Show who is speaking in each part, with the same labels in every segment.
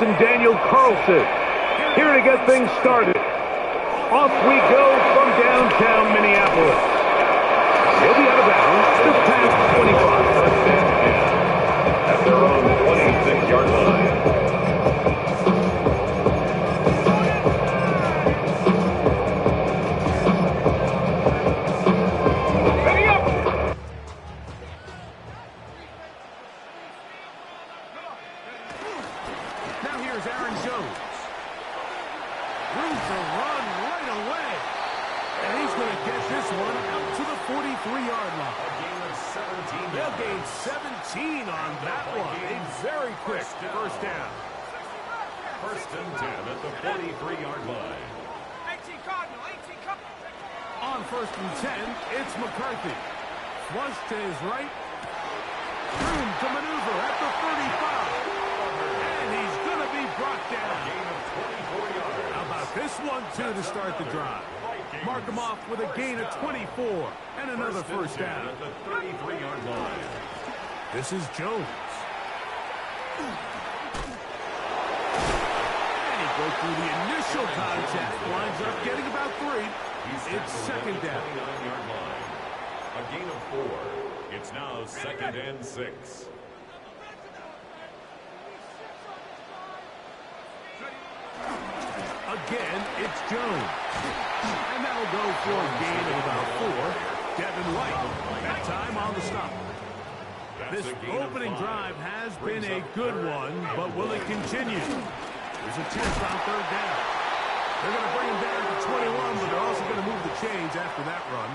Speaker 1: and Daniel Carlson. Here to get things started. Off we go from downtown Minneapolis. He'll be out of bounds just past 25.
Speaker 2: First and 10 at their own 26-yard line.
Speaker 3: They'll gain 17 on that one. A very quick first down.
Speaker 2: First and 10 at the 43-yard line.
Speaker 4: 18 Cardinal, 18 Cardinal.
Speaker 3: On first and 10, it's McCarthy. Flush to his right. Room to maneuver at the 35. And he's going to be brought down.
Speaker 2: Gain of 24 yards.
Speaker 3: How about this one, too, to start the drive? Mark him off with a gain of 24 and another first down.
Speaker 2: At the 33-yard line.
Speaker 3: This is Jones. And he goes through the initial contact, winds up getting about 3. It's second down.
Speaker 2: 29-yard line. A gain of 4. It's now second and 6.
Speaker 3: Again, it's Jones. And that'll go for a gain of about 4. Devin White, that time on the stop. This opening drive has been a good one, but will it continue? There's a chance on third down. They're going to bring him down to 21, but they're also going to move the chains after that run.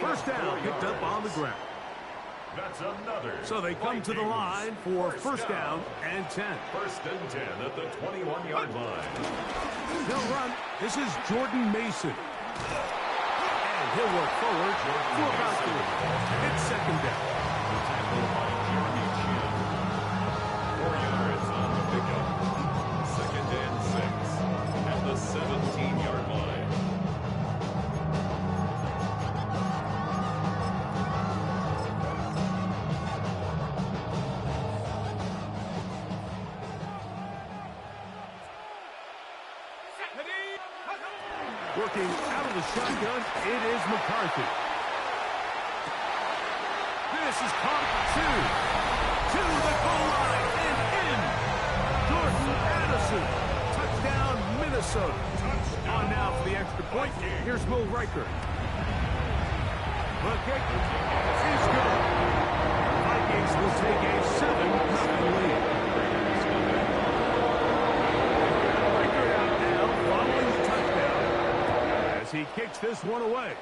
Speaker 3: First down picked up on the ground.
Speaker 2: That's another.
Speaker 3: So they come to the line for first down and 10.
Speaker 2: First and 10 at the 21-yard line.
Speaker 3: He'll run. This is Jordan Mason. And he'll work forward for about 3. It's second down.
Speaker 2: Tackled by Jeremy Chin. 4 yards on the pickup. Second and 6 at the 17-yard line.
Speaker 3: Working out of the shotgun, it is McCarthy. This is caught 2. To the goal line and in. Jordan Addison. Touchdown, Minnesota. On now for the extra point. Here's Will Riker. The kick is good. Vikings will take a 7-0 lead. Riker out now following the touchdown as he kicks this one away.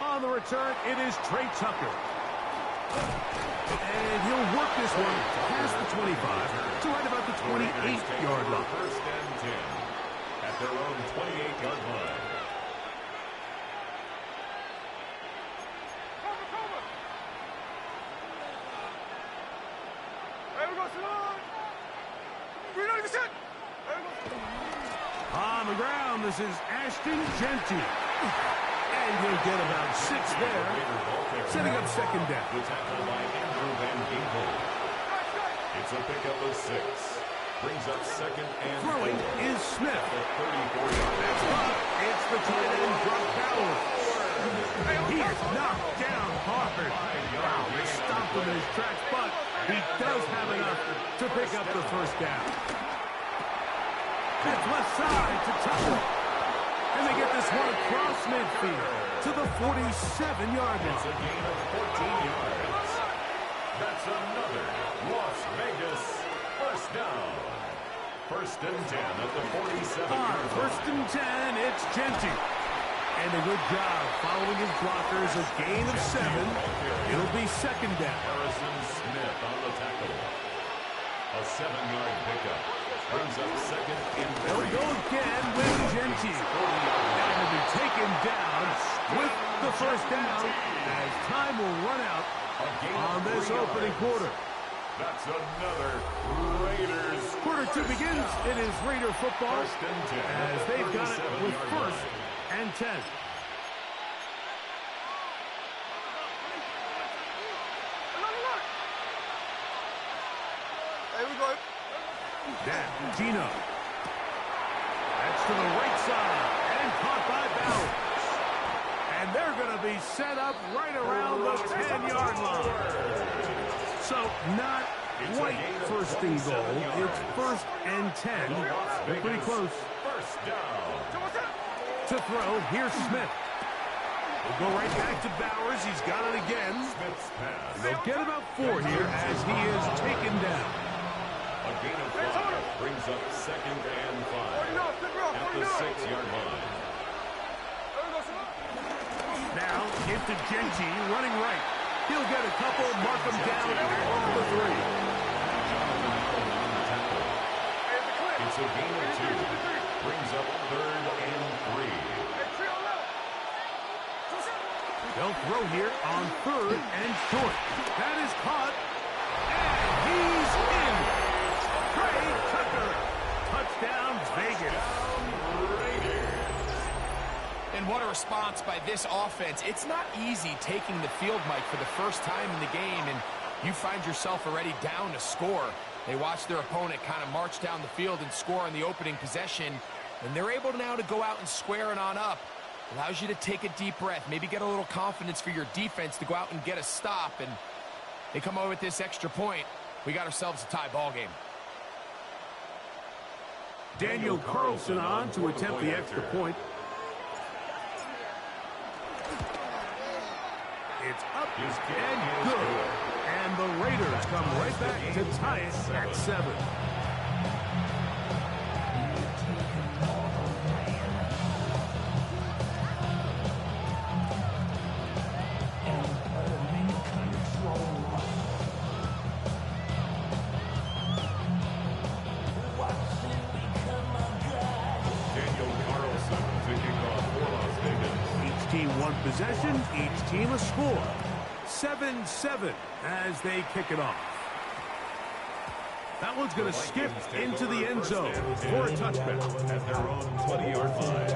Speaker 3: On the return, it is Trey Tucker. And he'll work this one past the 25 to right about the 28-yard line.
Speaker 2: First and 10 at their own 28-yard line.
Speaker 3: On the ground, this is Ashton Genty. And he'll get about 6 there, setting up second down.
Speaker 2: The tackle by Andrew Van Ginkel. It's a pickup of 6. Brings up second and 4.
Speaker 3: Throwing is Smith.
Speaker 2: At 34-yard line.
Speaker 3: That's right. It's the tight end, Brock Bowers. He is knocked down hard. Wow, they stopped him in his tracks, but he does have enough to pick up the first down. That's left side to Tucker. And they get this one across midfield to the 47-yard line.
Speaker 2: It's a gain of 14 yards. That's another Las Vegas first down. First and 10 at the 47-yard line.
Speaker 3: First and 10, it's Genty. And a good job following his blockers, a gain of 7. It'll be second down.
Speaker 2: Harrison Smith on the tackle. A 7-yard pickup. Brings up second and 3.
Speaker 3: They'll go again with Genty. And will be taken down with the first down as time will run out on this opening quarter.
Speaker 2: That's another Raiders.
Speaker 3: Quarter 2 begins. It is Raider football
Speaker 2: First and 10
Speaker 3: as they've got it with
Speaker 2: 37-yard
Speaker 3: first
Speaker 2: line.
Speaker 3: and 10.
Speaker 4: Hey, we go.
Speaker 3: Now, Gino. That's to the right side. And caught by Bowers. And they're going to be set up right around the 10-yard line. So, not quite first and goal. It's 1st and 10. They're pretty close.
Speaker 2: First down.
Speaker 3: To throw, here's Smith. We'll go right back to Bowers. He's got it again.
Speaker 2: Smith's pass.
Speaker 3: They'll get about 4 here as he is taken down.
Speaker 2: A gain of 5 brings up 2nd and 5 at the 6-yard line.
Speaker 3: Now, give to Genji, running right. He'll get a couple, mark him down off the 3.
Speaker 2: It's a gain of 2. Brings up 3rd and 3.
Speaker 3: They'll throw here on 3rd and short. That is caught. And he's in. Trey Tucker. Touchdown, Vegas.
Speaker 5: And what a response by this offense. It's not easy taking the field, Mike, for the first time in the game, and you find yourself already down to score. They watch their opponent kind of march down the field and score on the opening possession, and they're able now to go out and square it on up. Allows you to take a deep breath, maybe get a little confidence for your defense to go out and get a stop, and they come over with this extra point. We got ourselves a tie ball game.
Speaker 3: Daniel Carlson on to attempt the extra point. It's up and good. And the Raiders come right back to tie it at 7. One possession, each team a score. 7-7 as they kick it off. That one's going to skip into the end zone for a touchback.
Speaker 2: At their own 20-yard line.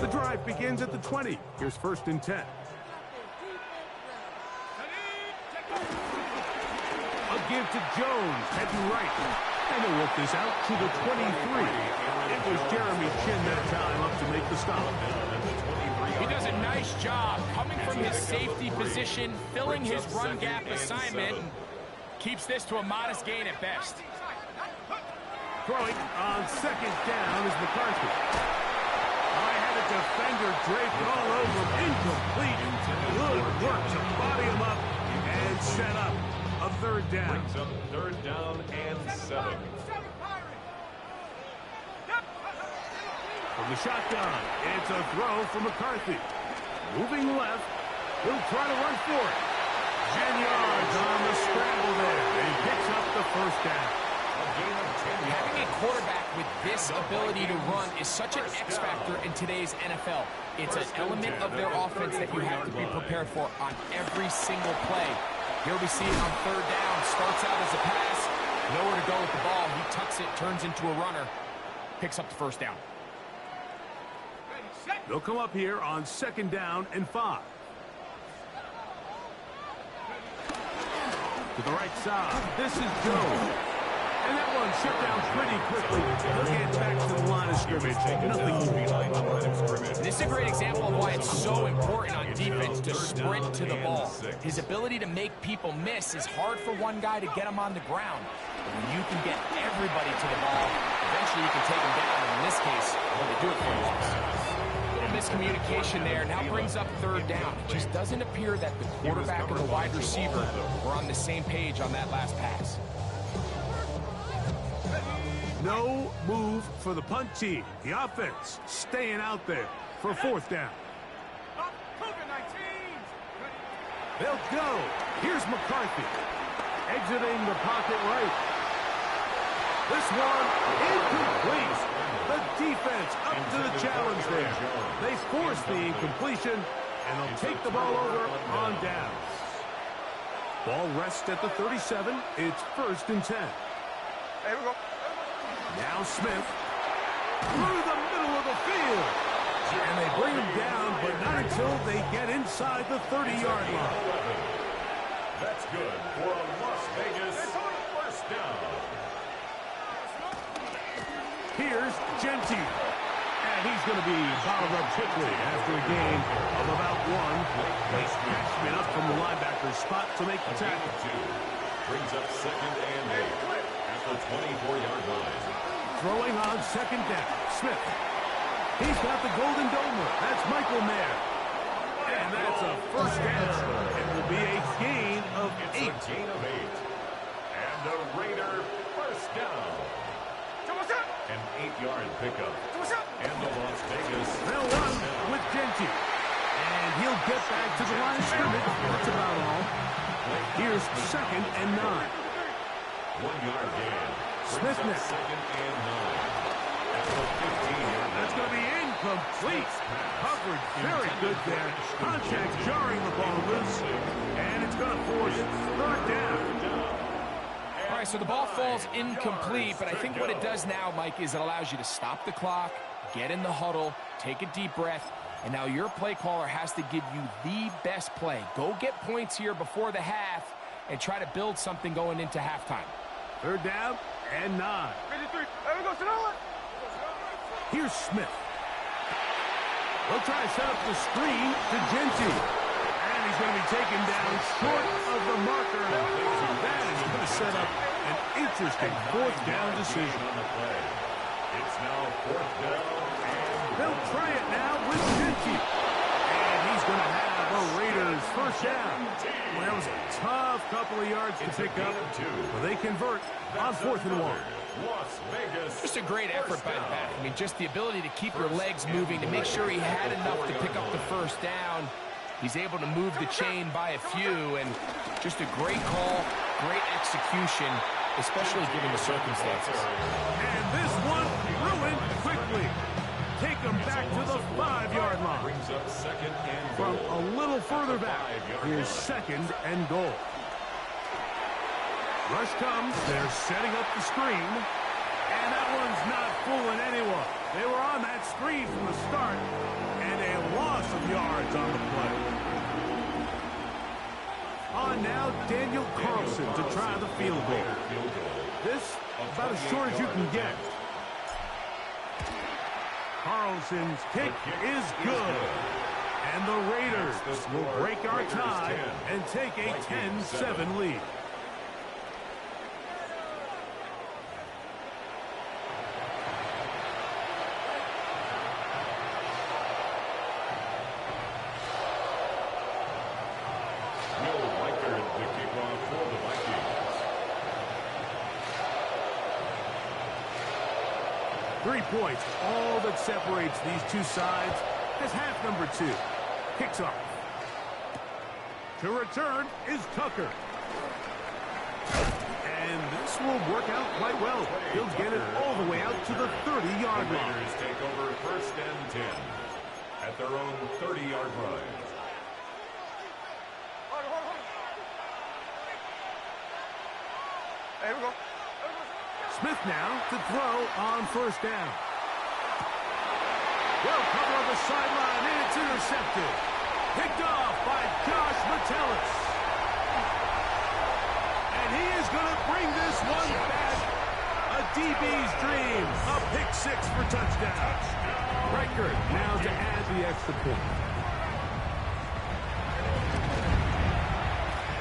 Speaker 3: The drive begins at the 20. Here's 1st and 10. Give to Jones, heading right. And they'll work this out to the 23. It was Jeremy Chin that time up to make the stop.
Speaker 5: He does a nice job coming from his safety position, filling his run gap assignment, and keeps this to a modest gain at best.
Speaker 3: Throwing on 2nd down is McCarthy. I had a defender draped all over him, incomplete. Good work to body him up and set up. A 3rd down.
Speaker 2: Brings up 3rd down and 7.
Speaker 3: From the shotgun, it's a throw for McCarthy. Moving left, he'll try to run for it. 10 yards on the scramble there. And he picks up the 1st down.
Speaker 5: Having a quarterback with this ability to run is such an X factor in today's NFL. It's an element of their offense that you have to be prepared for on every single play. Here we see it on 3rd down. Starts out as a pass. Nowhere to go with the ball. He tucks it, turns into a runner. Picks up the 1st down.
Speaker 3: They'll come up here on 2nd down and 5. To the right side. This is Jones. And that one shut down pretty quickly. He'll get back to the line of scrimmage.
Speaker 5: This is a great example of why it's so important on defense to sprint to the ball. His ability to make people miss is hard for one guy to get him on the ground. But when you can get everybody to the ball, eventually you can take him down. And in this case, they do it for a loss. Little miscommunication there. Now brings up 3rd down. It just doesn't appear that the quarterback and the wide receiver were on the same page on that last pass.
Speaker 3: No move for the punt team. The offense staying out there for 4th down. They'll go. Here's McCarthy. Exiting the pocket right. This one incomplete. The defense up to the challenge there. They force the incompletion, and they'll take the ball over on downs. Ball rests at the 37. It's 1st and 10.
Speaker 4: Here we go.
Speaker 3: Now Smith through the middle of the field. And they bring him down, but not until they get inside the 30-yard line.
Speaker 2: That's good for a Las Vegas first down.
Speaker 3: Here's Genty. And he's going to be bottled up quickly after a gain of about one. Late catchment up from the linebacker's spot to make the tackle.
Speaker 2: Brings up 2nd and 8 at the 24-yard line.
Speaker 3: Throwing on 2nd down, Smith. He's got the golden domer. That's Michael Mayer. And that's a first down. It will be a gain of 8.
Speaker 2: It's a gain of 8. And the Raider first down. An 8-yard pickup. And the Las Vegas.
Speaker 3: They'll run with Genty. And he'll get back to the line of scrimmage. That's about all. Here's 2nd and 9.
Speaker 2: 1-yard gain.
Speaker 3: Smith now.
Speaker 2: 2nd and 9. At the 15-yard line.
Speaker 3: That's going to be incomplete. Coverage very good there. Contact jarring the ball loose. And it's going to force 3rd down.
Speaker 5: All right, so the ball falls incomplete, but I think what it does now, Mike, is it allows you to stop the clock, get in the huddle, take a deep breath, and now your play caller has to give you the best play. Go get points here before the half and try to build something going into halftime.
Speaker 3: 3rd down and 9. Here's Smith. They'll try to set up the screen to Genty. And he's going to be taken down short of the marker. That is going to set up an interesting 4th down decision.
Speaker 2: On the play. It's now 4th down.
Speaker 3: They'll try it now with Genty. And he's going to have the Raiders first down. Well, that was a tough couple of yards to pick up. But they convert on 4th and 1.
Speaker 2: Las Vegas.
Speaker 5: Just a great effort by the back. I mean, just the ability to keep your legs moving to make sure he had enough to pick up the first down. He's able to move the chain by a few, and just a great call, great execution, especially given the circumstances.
Speaker 3: And this one ruined quickly. Take him back to the 5-yard line.
Speaker 2: Brings up 2nd and
Speaker 3: From
Speaker 2: goal.
Speaker 3: a little further back, here's 2nd and goal. Rush comes, they're setting up the screen, and that one's not fooling anyone. They were on that screen from the start, and a loss of yards on the play. On now, Daniel Carlson to try the field goal. This, about as short as you can get. Carlson's kick is good. And the Raiders will break our tie and take a 10-7 lead.
Speaker 2: Will Reichard, the kickoff for the Vikings.
Speaker 3: 3 points, all that separates these two sides as half number 2 kicks off. To return is Tucker. And this will work out quite well. He'll get it all the way out to the 30-yard
Speaker 2: The
Speaker 3: line.
Speaker 2: Raiders take over 1st and 10 at their own 30-yard line.
Speaker 4: Here we go.
Speaker 3: Smith now to throw on 1st down. Well cover on the sideline, and it's intercepted. Picked off by Josh Metellus. And he is going to bring this one back. A DB's dream. A pick 6 for touchdown. Reichard now to add the extra point.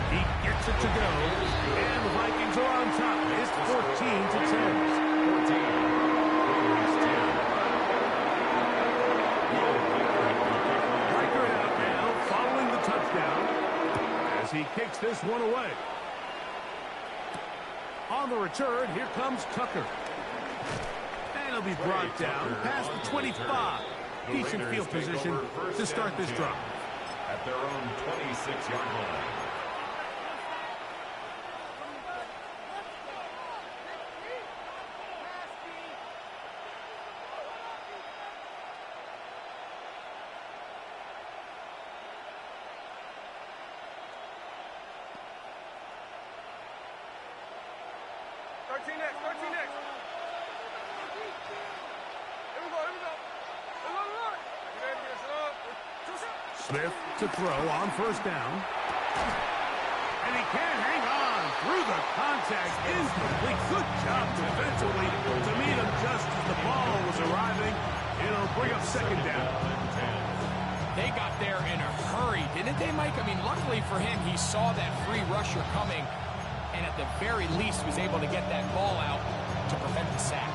Speaker 3: He gets it to go. And the Vikings are on top. It's 14-10.
Speaker 2: 14.
Speaker 3: Reichard out now, following the touchdown, as he kicks this one away. On the return, here comes Tucker. And he'll be brought down past the 25. Decent field position to start this drive.
Speaker 2: At their own 26-yard line.
Speaker 3: Smith to throw on first down. And he can't hang on through the contact. Incomplete. Good job defensively to meet him just as the ball was arriving. It'll bring up second down.
Speaker 5: They got there in a hurry, didn't they, Mike? I mean, luckily for him, he saw that free rusher coming and at the very least was able to get that ball out to prevent the sack.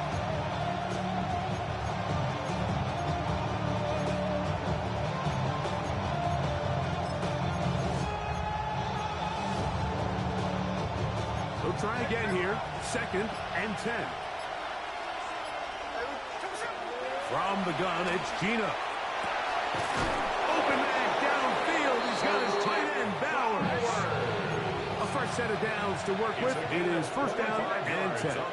Speaker 3: They'll try again here. 2nd and 10. From the gun, it's Gino. Open man downfield. He's got his tight end, Bowers. A fresh set of downs to work with. It is first down and 10.
Speaker 2: And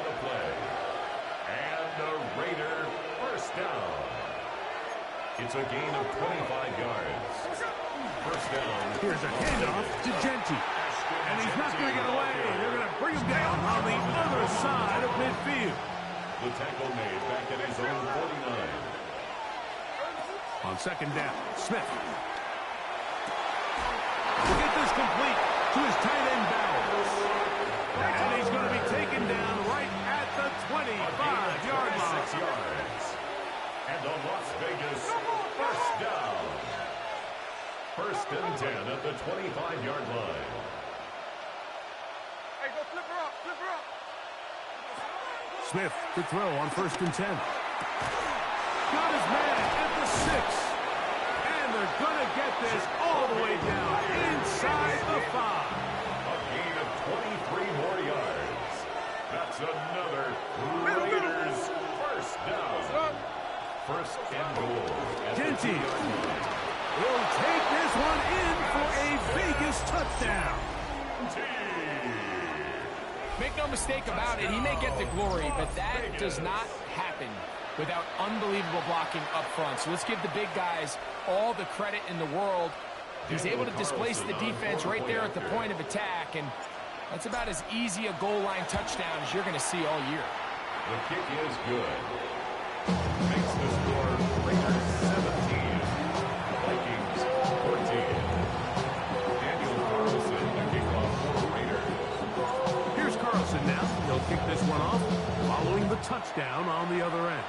Speaker 2: the Raider first down. It's a gain of 25 yards. First down.
Speaker 3: Here's a handoff to Genti. And he's not going to get away. They're going to bring him down on the other side of midfield.
Speaker 2: The tackle made back at his own 49.
Speaker 3: On second down, Smith. We'll get this complete to his tight end, Bowers. And he's going to be taken down right at the 25-yard line.
Speaker 2: 6 yards. And the Las Vegas first down. First and 10 at the 25-yard line.
Speaker 4: Hey, go flip her up, flip her up.
Speaker 3: Smith to throw on first and 10. Got his man at the 6. And they're going to get this all the way down inside the 5.
Speaker 2: A gain of 23 more yards. That's another Raiders first down. First and goal.
Speaker 3: Genti will take this one in for a Vegas touchdown.
Speaker 5: Make no mistake about it, he may get the glory, but that does not happen without unbelievable blocking up front. So let's give the big guys all the credit in the world. He's able to displace the defense right there at the point of attack, and that's about as easy a goal line touchdown as you're going to see all year.
Speaker 2: The kick is good. Makes the score Raiders 17, Vikings 14. Daniel Carlson, the kickoff for the Raiders.
Speaker 3: Here's Carlson now. He'll kick this one off following the touchdown on the other end.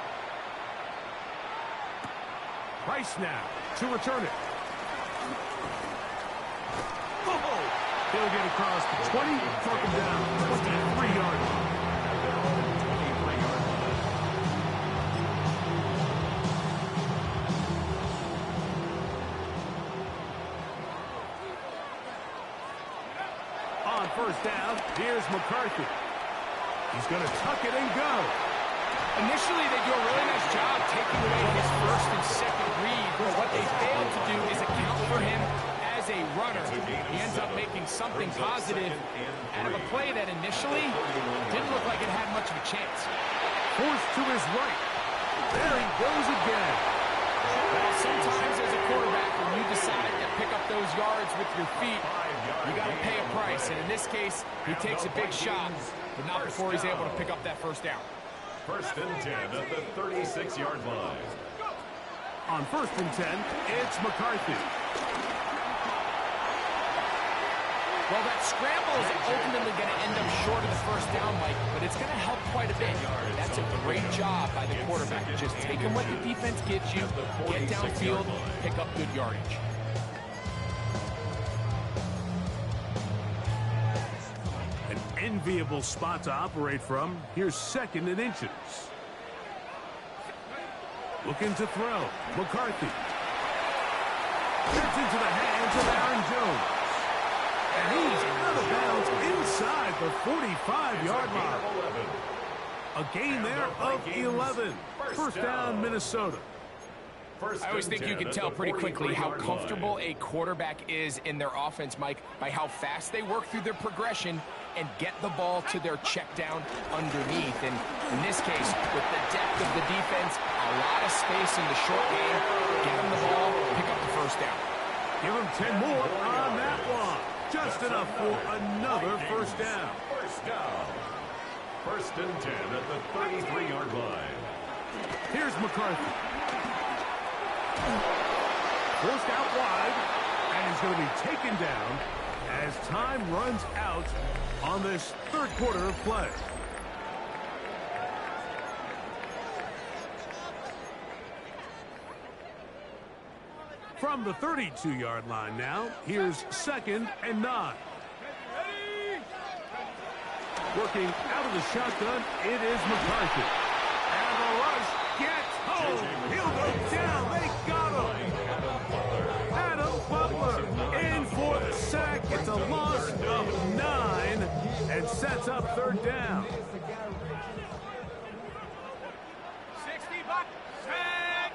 Speaker 3: Price now to return it. Oh! He'll get across the 20, talk him down 23-yard line. On first down, here's McCarthy. He's going to tuck it and go.
Speaker 5: Initially, they do a really nice job taking away his first and second read, but what they failed to do is account for him as a runner. He ends up making something positive out of a play that initially didn't look like it had much of a chance.
Speaker 3: Forced to his right. There he goes again.
Speaker 5: Well, sometimes as a quarterback, when you decide to pick up those yards with your feet, you got to pay a price. And in this case, he takes a big shot, but not before he's able to pick up that first down.
Speaker 2: First and 10 at the 36-yard line.
Speaker 3: On first and 10, it's McCarthy.
Speaker 5: Well, that scramble is ultimately going to end up short of the first down, Mike, but it's going to help quite a bit. That's a great job by the quarterback. Just taking what the defense gives you, get downfield, pick up good yardage.
Speaker 3: An enviable spot to operate from. Here's second and inches. Looking to throw. McCarthy. Gets into the hands of Aaron Jones. And he's out of bounds inside the 45-yard line. A gain there of 11. First down, Minnesota.
Speaker 5: I always think you can tell pretty quickly how comfortable a quarterback is in their offense, Mike, by how fast they work through their progression and get the ball to their check down underneath. And in this case, with the depth of the defense, a lot of space in the short game, give them the ball, pick up the first down.
Speaker 3: Give him 10 more on that one. Just enough for another first down.
Speaker 2: First down. First and 10 at the 33-yard line.
Speaker 3: Here's McCarthy. Forced out wide, and he's going to be taken down as time runs out on this third quarter of play. From the 32-yard line now, here's 2nd and 9. Working out of the shotgun, it is McCarthy. And the rush gets home. He'll go down. They got him. Adam Butler in for the sack. It's a loss of 9 and sets up 3rd down.
Speaker 4: 60 back. Sack.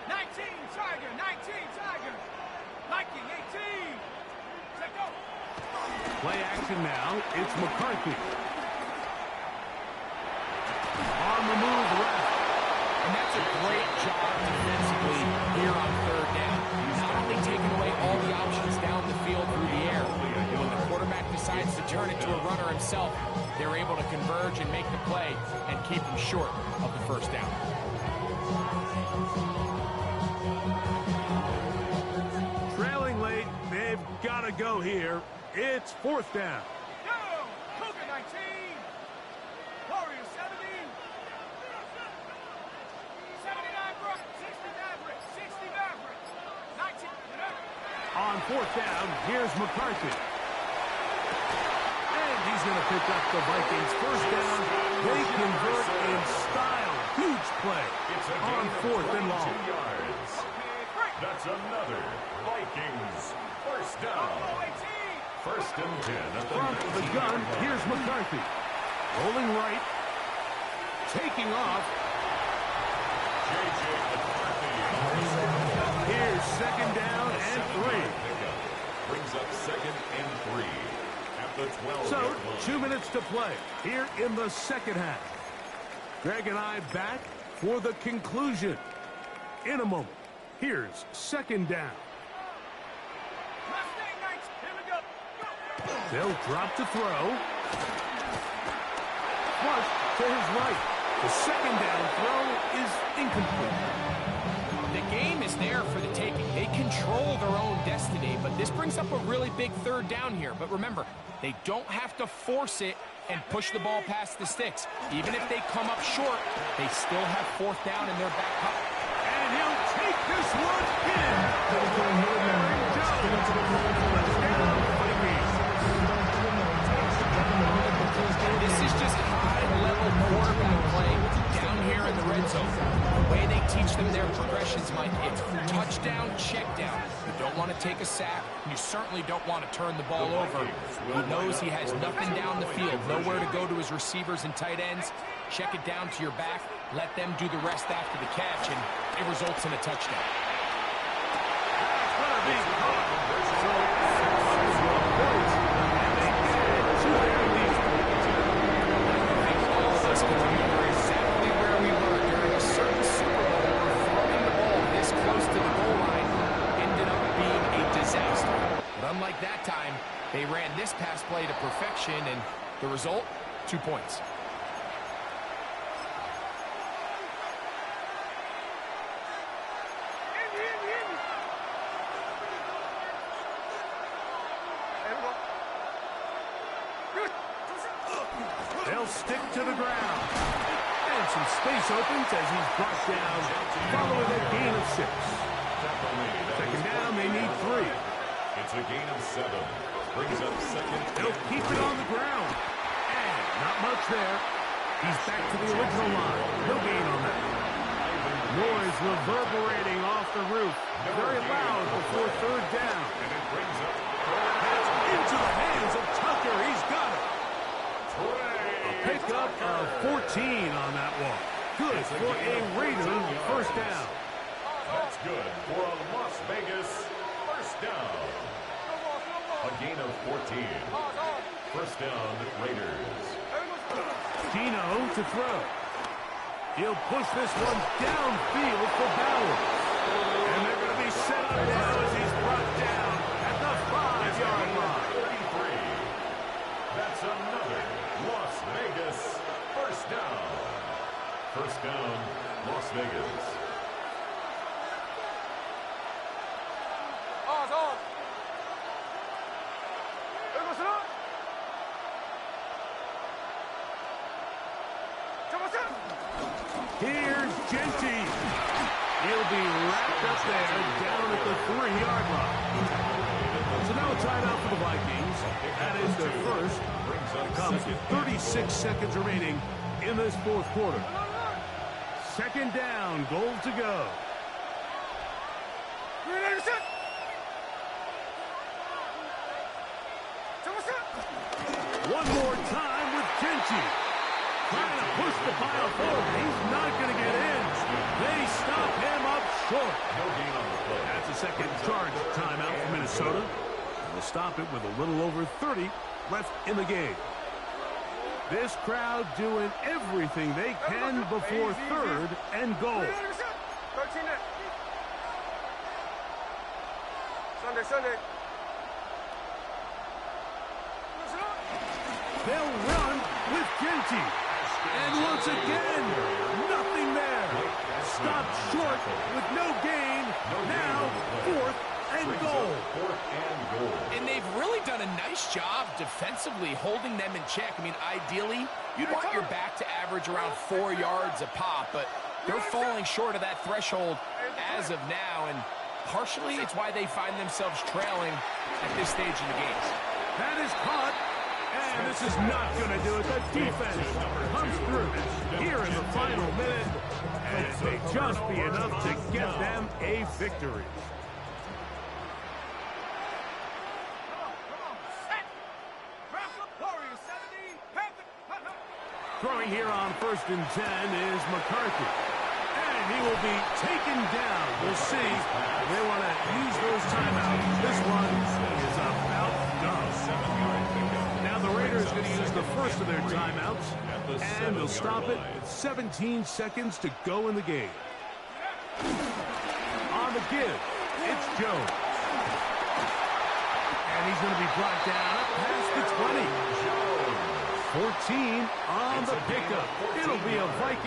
Speaker 4: 19 Tiger. 19 Tiger. Viking 18. Let go.
Speaker 3: Play action now. It's McCarthy. On the move left.
Speaker 5: And that's a great job defensively here on 3rd down. Not only taking away all the options down the field through the air, but when the quarterback decides to turn it to a runner himself, they're able to converge and make the play and keep him short of the 1st down.
Speaker 3: Trailing late, they've got to go here. It's 4th down.
Speaker 4: Go. Cougar 19. Warrior 70. 79 Brook. 60 Maverick. 60 Maverick. 19.
Speaker 3: On 4th down, here's McCarthy. And he's going to pick up the Vikings' 1st down. They convert in style. Huge play on 4th and long.
Speaker 2: That's another Vikings 1st down. 1st and 10 at the
Speaker 3: From the gun, here's McCarthy. Rolling right. Taking off.
Speaker 2: J.J. McCarthy.
Speaker 3: Here's 2nd down and 3.
Speaker 2: Brings up 2nd and 3 at the 12.
Speaker 3: So, 2 minutes to play here in the 2nd half. Greg and I back for the conclusion. In a moment, here's 2nd down.
Speaker 4: Mustang 19. Here we go.
Speaker 3: They'll drop to throw. Flush to his right. The 2nd down throw is incomplete.
Speaker 5: The game is there for the taking. They control their own destiny, but this brings up a really big 3rd down here. But remember, they don't have to force it and push the ball past the sticks. Even if they come up short, they still have 4th down in their back pocket.
Speaker 3: And he'll take this one in.
Speaker 5: This is just high-level quarterback play down here in the red zone. The way they teach them their progressions, Mike, it's touchdown, check down. You don't want to take a sack, and you certainly don't want to turn the ball over. He knows he has nothing down the field, nowhere to go to his receivers and tight ends. Check it down to your back, let them do the rest after the catch, and it results in a touchdown. Exactly where we were during a certain Super Bowl where throwing the ball this close to the goal line ended up being a disaster. But unlike that time, they ran this pass play to perfection, and the result, 2 points.
Speaker 3: They'll stick to the ground. And some space opens as he's brought down following a gain of 6. 2nd down, they need 3.
Speaker 2: It's a gain of 7. Brings up 2nd.
Speaker 3: They'll keep it on the ground. And not much there. He's back to the original line. No gain on that. Noise reverberating off the roof. Very loud before 3rd down.
Speaker 2: And it brings up
Speaker 3: Into the hands of Tucker. He's got it. Pickup of 14 on that walk. Good for a Raider 1st down.
Speaker 2: That's good for a Las Vegas 1st down. A gain of 14. 1st down, Raiders.
Speaker 3: Gino to throw. He'll push this one downfield for Bowers. And they're going to be set up now as he's brought down at the 5-yard line.
Speaker 2: 33. That's another Las Vegas 1st down. 1st down, Las Vegas.
Speaker 3: Here's Genty. He'll be wrapped up there down at the 3-yard line. So now a timeout for the Vikings. That is their first. It comes with 36 seconds remaining in this fourth quarter. Second down, goal to go. One more time with Genty. Trying to push the pile forward. He's not going to get in. They stop him up short.
Speaker 2: No gain on the play.
Speaker 3: That's a second charge timeout for Minnesota. They'll stop it with a little over 30 left in the game. This crowd doing everything they can before third and goal.
Speaker 4: Sunday.
Speaker 3: They'll run with Genty. And once again, nothing there. Stopped short with no gain. Now, fourth and goal.
Speaker 5: And they've really done a nice job defensively holding them in check. I mean, ideally, you'd want your back to average around 4 yards a pop, but they're falling short of that threshold as of now, and partially it's why they find themselves trailing at this stage in the game.
Speaker 3: That is caught, and this is not going to do it. The defense comes through here in the final minute, and it may just be enough to get them a victory. Throwing here on 1st and 10 is McCarthy. And he will be taken down. We'll see. They want to use those timeouts. This one is about done. Now the Raiders are going to use the first of their timeouts. And they'll stop it with 17 seconds to go in the game. On the give, it's Jones. And he's going to be brought down up past the 20. 14 on the pickup. It'll be a Viking.